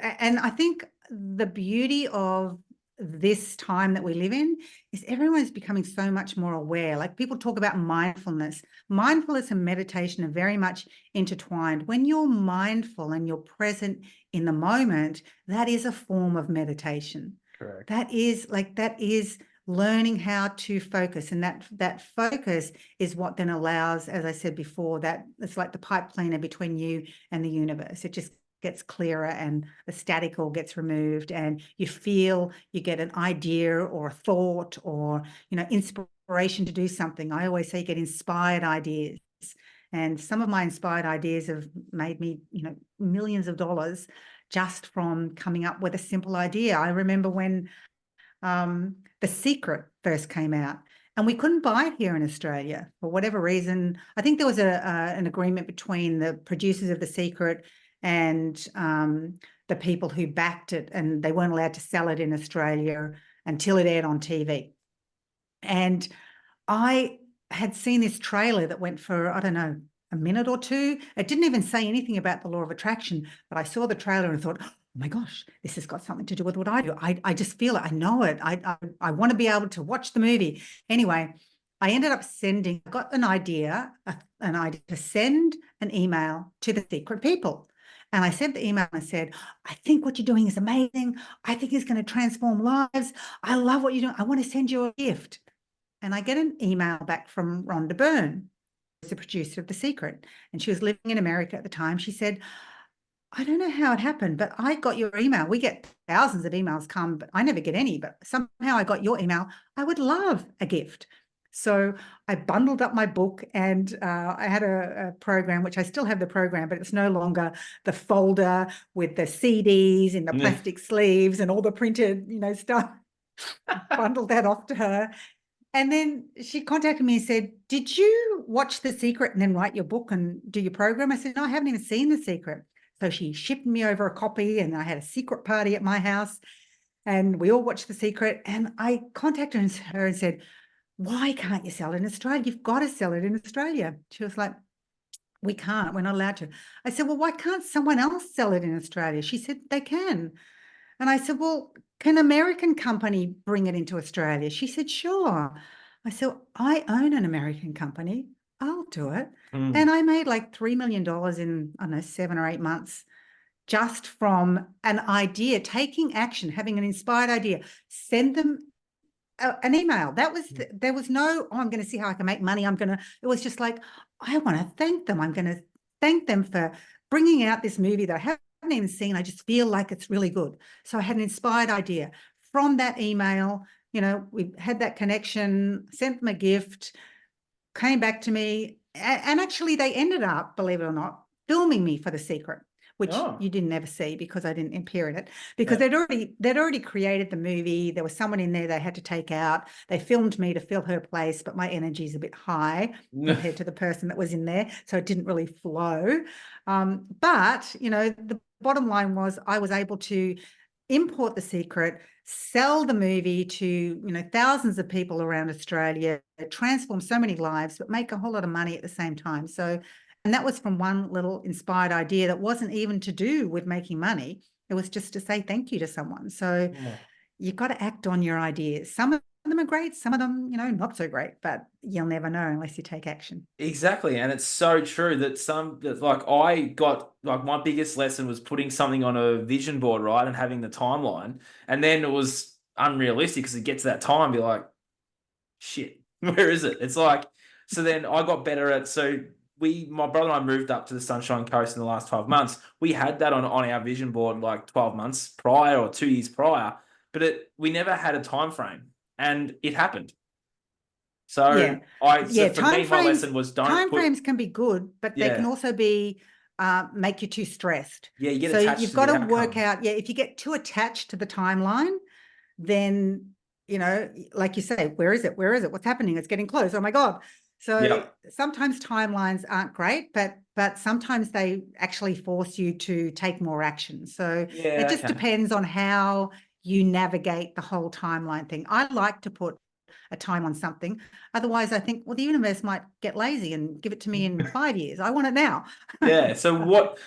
and I think the beauty of this time that we live in is everyone's becoming so much more aware. Like people talk about mindfulness. Mindfulness and meditation are very much intertwined. When you're mindful and you're present in the moment, that is a form of meditation. Correct. That is learning how to focus, and that focus is what then allows, as I said before, that it's like the pipe cleaner between you and the universe. It just gets clearer and the static all gets removed and you get an idea or a thought or inspiration to do something. I always say you get inspired ideas, and some of my inspired ideas have made me millions of dollars just from coming up with a simple idea. I remember when The Secret first came out, and we couldn't buy it here in Australia for whatever reason. I think there was an agreement between the producers of The Secret and the people who backed it, and they weren't allowed to sell it in Australia. until it aired on TV. And I had seen this trailer that went for, I don't know, a minute or two. It didn't even say anything about the law of attraction, but I saw the trailer and thought, oh my gosh, this has got something to do with what I do. I just feel it. I know it. I want to be able to watch the movie. Anyway, I ended up got an idea to send an email to the secret people. And I sent the email and I said, I think what you're doing is amazing. I think it's going to transform lives. I love what you're doing. I want to send you a gift. And I get an email back from Rhonda Byrne, who's the producer of The Secret. And she was living in America at the time. She said, I don't know how it happened, but I got your email. We get thousands of emails come, but I never get any. But somehow I got your email. I would love a gift. So I bundled up my book, and I had a program, which I still have the program, but it's no longer the folder with the CDs in the plastic sleeves and all the printed, stuff. Bundled that off to her. And then she contacted me and said, did you watch The Secret and then write your book and do your program? I said, no, I haven't even seen The Secret. So she shipped me over a copy, and I had a secret party at my house, and we all watched The Secret. And I contacted her and said, why can't you sell it in Australia? You've got to sell it in Australia. She was like, we can't, we're not allowed to. I said, well, why can't someone else sell it in Australia? She said, they can. And I said, well, can an American company bring it into Australia? She said, sure. I said, I own an American company. I'll do it. And I made like $3 million in, I don't know, 7 or 8 months, just from an idea, taking action, having an inspired idea, send them an email. There was no, I'm going to see how I can make money. It was just like, I want to thank them. I'm going to thank them for bringing out this movie that I haven't even seen. I just feel like it's really good. So I had an inspired idea from that email. We had that connection, sent them a gift, came back to me. And actually they ended up, believe it or not, filming me for The Secret, which you didn't ever see because I didn't appear in it, because they'd already created the movie. There was someone in there they had to take out. They filmed me to fill her place, but my energy is a bit high compared to the person that was in there, so it didn't really flow. But the bottom line was I was able to import The Secret, sell the movie to thousands of people around Australia, transform so many lives, but make a whole lot of money at the same time. So. And that was from one little inspired idea that wasn't even to do with making money. It was just to say thank you to someone. So you've got to act on your ideas. Some of them are great, some of them, not so great, but you'll never know unless you take action. Exactly. And it's so true that I got, my biggest lesson was putting something on a vision board, right? And having the timeline. And then it was unrealistic because it gets to that time, be like, shit, where is it? It's like, so then I got better at, my brother and I moved up to the Sunshine Coast in the last 12 months. We had that on our vision board like 12 months prior or 2 years prior, but we never had a time frame, and it happened. So me, my lesson was time frames can be good, but they can also be make you too stressed. Yeah, you get attached. You've got to work out. Yeah, if you get too attached to the timeline, then like you say, where is it? Where is it? What's happening? It's getting close. Oh my God. So sometimes timelines aren't great, but sometimes they actually force you to take more action. So it just depends on how you navigate the whole timeline thing. I like to put a time on something. Otherwise, I think, well, the universe might get lazy and give it to me in 5 years. I want it now. So what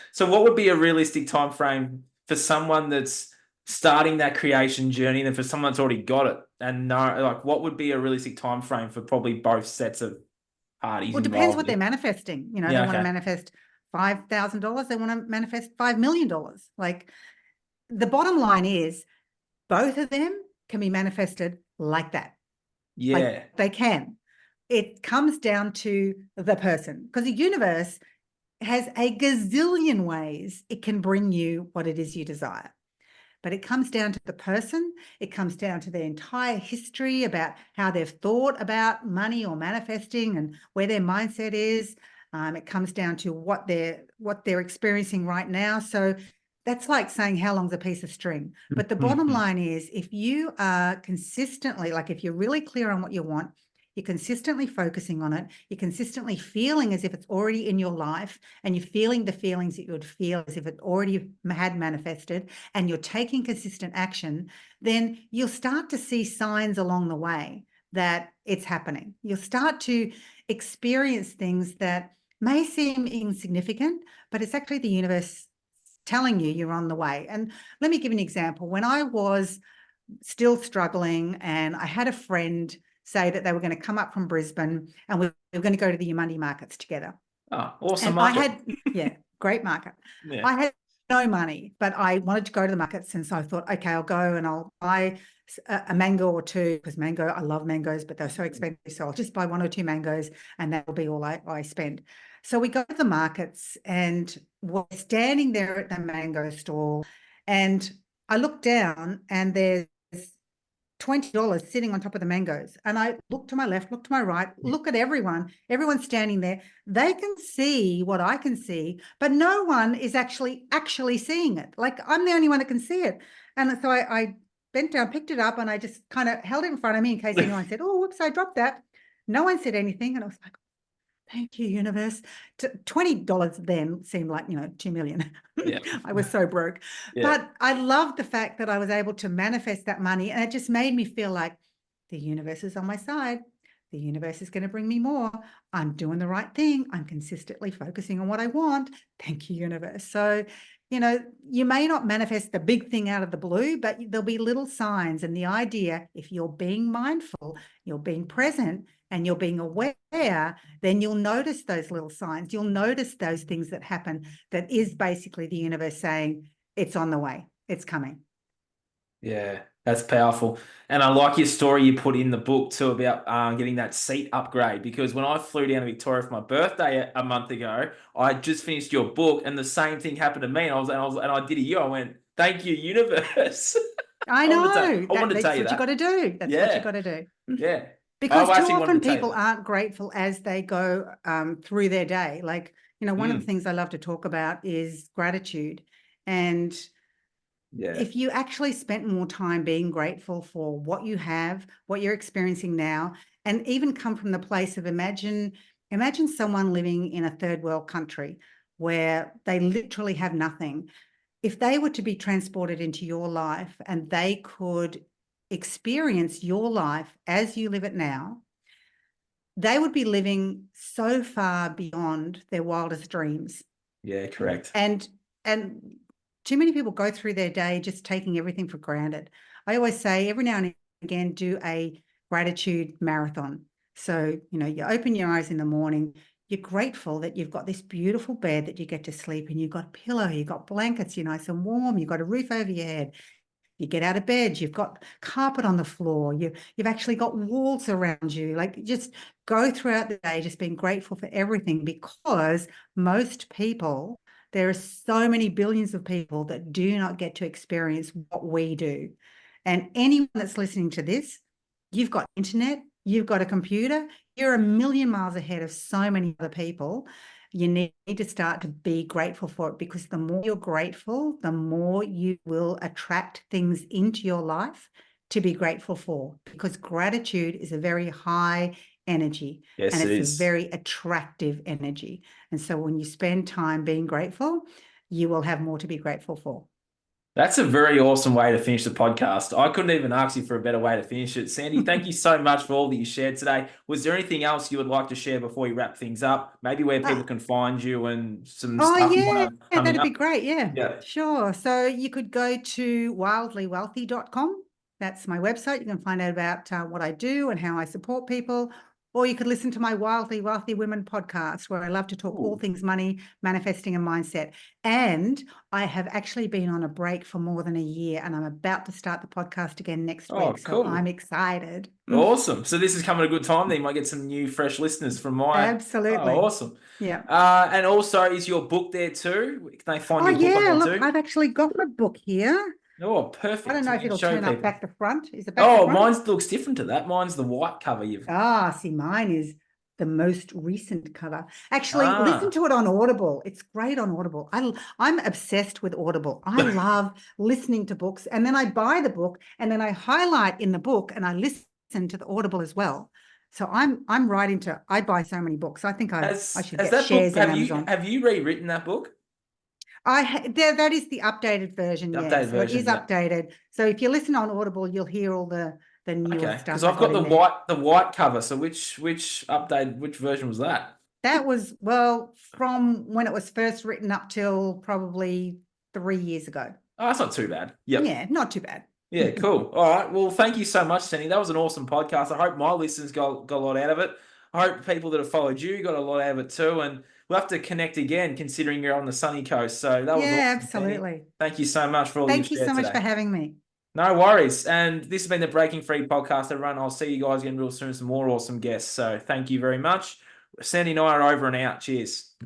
would be a realistic time frame for someone that's starting that creation journey, and then for someone that's already got it? And what would be a realistic time frame for probably both sets of parties? Well, it depends what they're manifesting. They want to manifest $5,000. They want to manifest $5 million. Like, the bottom line is both of them can be manifested like that. Yeah. Like, they can. It comes down to the person, because the universe has a gazillion ways it can bring you what it is you desire. But it comes down to the person. It comes down to their entire history about how they've thought about money or manifesting and where their mindset is. It comes down to what they're experiencing right now. So that's like saying how long's a piece of string. But the bottom line is, if you are consistently, like if you're really clear on what you want, you're consistently focusing on it, you're consistently feeling as if it's already in your life, and you're feeling the feelings that you would feel as if it already had manifested, and you're taking consistent action, then you'll start to see signs along the way that it's happening. You'll start to experience things that may seem insignificant, but it's actually the universe telling you you're on the way. And let me give you an example. When I was still struggling, and I had a friend say that they were going to come up from Brisbane and we were going to go to the money markets together. Oh, awesome and market. Great market. Yeah. I had no money, but I wanted to go to the markets, and so I thought, okay, I'll go and I'll buy a mango or two, because I love mangoes, but they're so expensive, so I'll just buy 1 or 2 mangoes and that'll be all I spend. So we go to the markets, and we're standing there at the mango stall, and I look down and there's $20 sitting on top of the mangoes. And I look to my left, look to my right, look at everyone's standing there. They can see what I can see, but no one is actually seeing it. Like, I'm the only one that can see it. And so I bent down, picked it up, and I just kind of held it in front of me in case anyone said, oh, whoops, I dropped that. No one said anything. And I was like, thank you, universe. $20 then seemed like, 2 million. Yeah. I was so broke. Yeah. But I loved the fact that I was able to manifest that money. And it just made me feel like the universe is on my side. The universe is going to bring me more. I'm doing the right thing. I'm consistently focusing on what I want. Thank you, universe. So, you may not manifest the big thing out of the blue, but there'll be little signs. And the idea, if you're being mindful, you're being present, and you're being aware, then you'll notice those little signs. You'll notice those things that happen. That is basically the universe saying, it's on the way. It's coming. Yeah, that's powerful. And I like your story you put in the book too about getting that seat upgrade, because when I flew down to Victoria for my birthday a month ago, I just finished your book and the same thing happened to me. And I did a year. I went, thank you, universe. I know. I wanted to tell you that's what you got to do. That's what you got to do. Yeah. Because too often to people aren't grateful as they go through their day. Like, one of the things I love to talk about is gratitude. And if you actually spent more time being grateful for what you have, what you're experiencing now, and even come from the place of imagine someone living in a third world country where they literally have nothing. If they were to be transported into your life and they could experience your life as you live it now, they would be living so far beyond their wildest dreams. Yeah, correct. And too many people go through their day just taking everything for granted. I always say, every now and again, do a gratitude marathon. So, you open your eyes in the morning, you're grateful that you've got this beautiful bed that you get to sleep in. You've got a pillow, you've got blankets, you're nice and warm, you've got a roof over your head. You get out of bed, you've got carpet on the floor, you've actually got walls around you. Like, just go throughout the day just being grateful for everything, because most people, there are so many billions of people that do not get to experience what we do. And anyone that's listening to this, you've got internet, you've got a computer, you're a million miles ahead of so many other people. You need to start to be grateful for it, because the more you're grateful, the more you will attract things into your life to be grateful for, because gratitude is a very high energy. Yes, and it's a very attractive energy. And so when you spend time being grateful, you will have more to be grateful for. That's a very awesome way to finish the podcast. I couldn't even ask you for a better way to finish it. Sandy, thank you so much for all that you shared today. Was there anything else you would like to share before we wrap things up? Maybe where people can find you and some stuff you want to coming that'd up? be great. Yeah. Sure. So you could go to wildlywealthy.com. That's my website. You can find out about what I do and how I support people. Or you could listen to my Wildly Wealthy Women podcast, where I love to talk all things money, manifesting, and mindset. And I have actually been on a break for more than a year, and I'm about to start the podcast again next week. So Cool. I'm excited. Awesome. So this is coming at a good time. Then you might get some new, fresh listeners from my. Absolutely. Oh, awesome. Yeah. And also, is your book there too? Can they find your book on there look, too? I've actually got a book here. Oh, perfect. I don't know if it'll turn up back to front. Is it back to front? Mine looks different to that. Mine's the white cover. See, mine is the most recent cover. Actually, listen to it on Audible. It's great on Audible. I'm obsessed with Audible. I love listening to books, and then I buy the book, and then I highlight in the book, and I listen to the Audible as well. So I'm right into. I buy so many books. I think I should Has get that book, shares in Amazon. have you rewritten that book? That is the updated version. The Yeah, updated so it is version, yeah. updated. So if you listen on Audible, you'll hear all the newer Okay, because stuff I I've got got in there. the white cover. So which which version was that? That was, well, from when it was first written up till probably 3 years ago. Oh, that's not too bad. Yep. Yeah, not too bad. Yeah, cool. All right. Well, thank you so much, Sandy. That was an awesome podcast. I hope my listeners got a lot out of it. I hope people that have followed you got a lot out of it too. And we'll have to connect again, considering you're on the sunny coast. So that was Yeah, awesome, Sandy. absolutely. Thank you so much for all you've Thank you shared so much for today. having me. No worries. And this has been the Breaking Free podcast, everyone. I'll see you guys again real soon with some more awesome guests. So thank you very much. Sandy and I are over and out. Cheers.